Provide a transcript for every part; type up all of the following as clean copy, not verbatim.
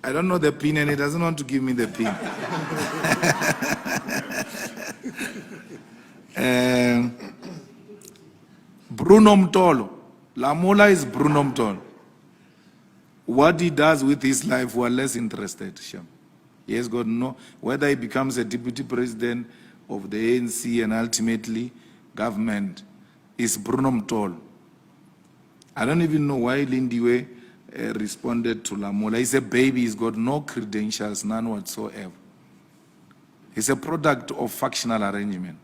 I don't know the pin and he doesn't want to give me the pin. Bruno Mtolo. Lamola is Bruno Mtolo. What he does with his life, we're less interested, Shem. He has got no, whether he becomes a deputy president of the ANC and ultimately government, is Bruno Mtolo. I don't even know why Lindiwe responded to Lamola. He's a baby, he's got no credentials, none whatsoever. He's a product of factional arrangement.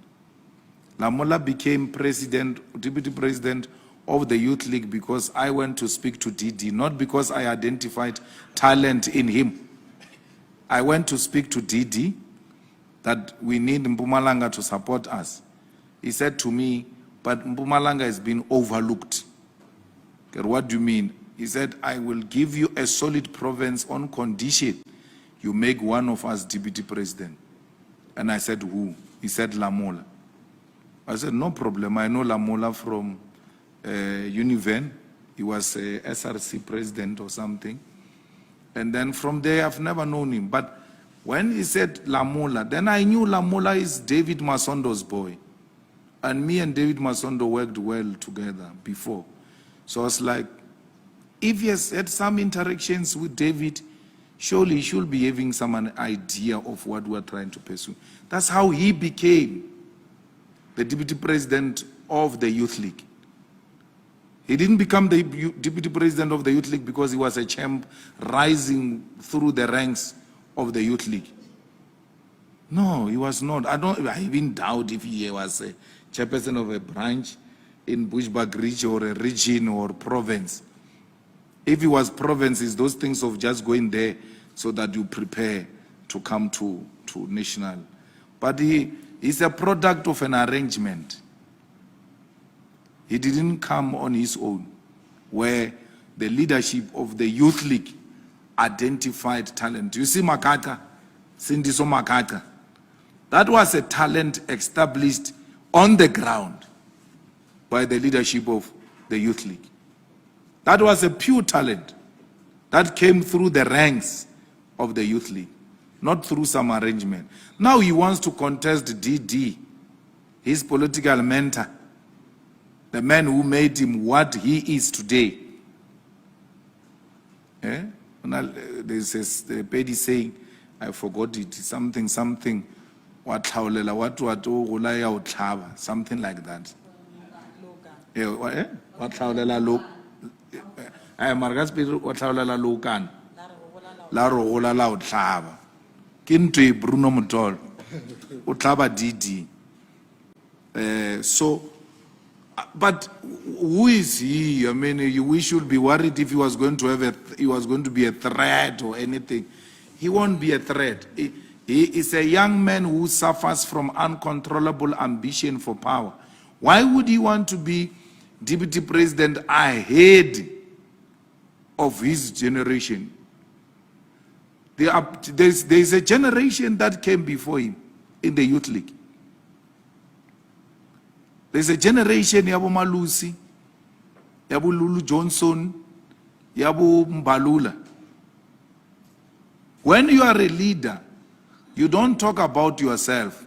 Lamola became deputy president of the Youth League because I went to speak to DD, not because I identified talent in him. I went to speak to DD that we need Mpumalanga to support us. He said to me, but Mpumalanga has been overlooked. Okay, what do you mean? He said, I will give you a solid province on condition you make one of us deputy president. And I said, who? He said, Lamola. I said, no problem. I know Lamola from Univen. He was a SRC president or something. And then from there, I've never known him. But when he said Lamola, then I knew Lamola is David Masondo's boy. And me and David Masondo worked well together before. So I was like, if he has had some interactions with David, surely he should be having some idea of what we're trying to pursue. That's how he became the deputy president of the Youth League. He didn't become the deputy president of the Youth League because he was a champ rising through the ranks of the Youth League. No, he was not. I even doubt if he was a chairperson of a branch in Bushbuckridge or a region or province. If he was province, it's those things of just going there so that you prepare to come to national. But he's a product of an arrangement. He didn't come on his own, where the leadership of the Youth League identified talent. You see Makaka, Sindiso Makaka. That was a talent established on the ground by the leadership of the Youth League. That was a pure talent that came through the ranks of the Youth League, not through some arrangement. Now he wants to contest DD, his political mentor, the man who made him what he is today. There's a lady saying, I forgot it, something, something like that. I marga spirit wa tlhaolela lokana la rogola la o tlhaba ke ntwe Bruno Mtolo o tlhaba DD. So but who is he? I mean, we should be worried if he was going to be a threat or anything. He won't be a threat. He is a young man who suffers from uncontrollable ambition for power. Why would he want to be deputy president ahead of his generation? There's a generation that came before him in the Youth League. There's a generation, Yabo Malusi, Yabo Lulu Johnson, Yabo Mbalula. When you are a leader, you don't talk about yourself.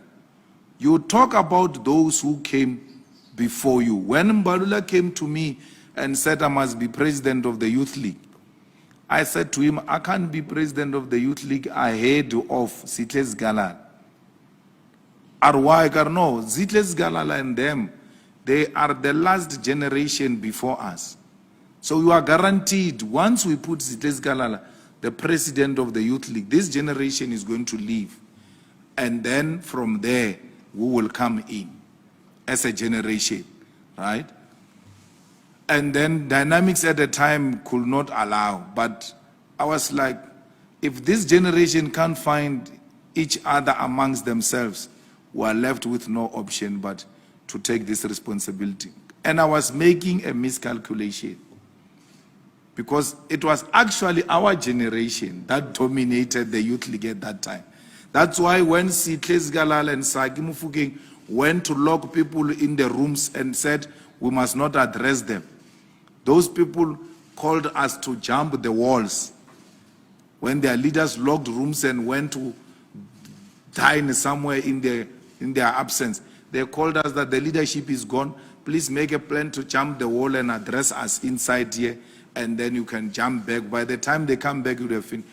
You talk about those who came before you. When Mbalula came to me and said I must be president of the Youth League, I said to him, I can't be president of the Youth League ahead of Zitles Galala. Arwai Karno, Zitles Galala and them, they are the last generation before us. So you are guaranteed, once we put Zitles Galala, the president of the Youth League, this generation is going to leave. And then from there, we will come in as a generation, right? And then dynamics at the time could not allow. But I was like, if this generation can't find each other amongst themselves, we are left with no option but to take this responsibility. And I was making a miscalculation because it was actually our generation that dominated the Youth League at that time. That's why when Zitles Galala and Saki Mufokeng went to lock people in the rooms and said, we must not address them, those people called us to jump the walls when their leaders locked rooms and went to dine somewhere in their absence, they called us that the leadership is gone. Please make a plan to jump the wall and address us inside here, and then you can jump back. By the time they come back, you would have finished.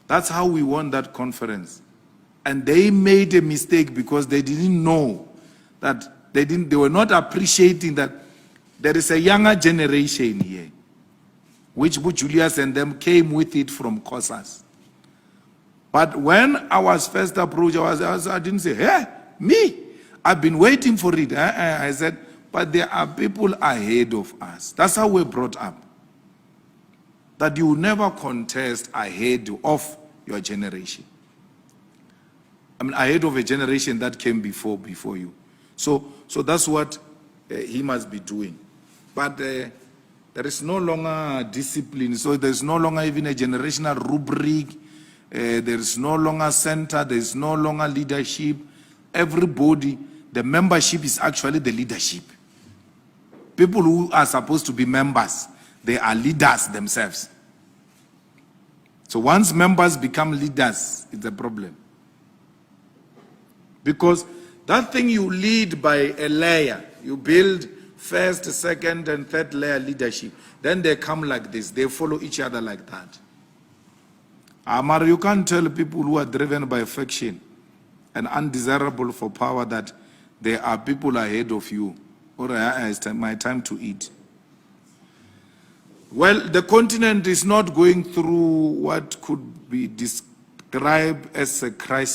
That's how we won that conference. And they made a mistake because they didn't know that they were not appreciating that there is a younger generation here, which Julius and them came with it from COSAS. But when I was first approached, I didn't say, hey, me, I've been waiting for it. I said, but there are people ahead of us. That's how we're brought up. That you never contest ahead of your generation. I mean, ahead of a generation that came before you. So that's what he must be doing. But there is no longer discipline. So there's no longer even a generational rubric. There is no longer center. There is no longer leadership. Everybody, the membership is actually the leadership. People who are supposed to be members, they are leaders themselves. So once members become leaders, it's a problem. Because that thing you lead by a layer, you build first, second, and third layer leadership. Then they come like this. They follow each other like that. Amar, you can't tell people who are driven by affection and undesirable for power that there are people ahead of you. Or it's my time to eat. Well, the continent is not going through what could be described as a crisis.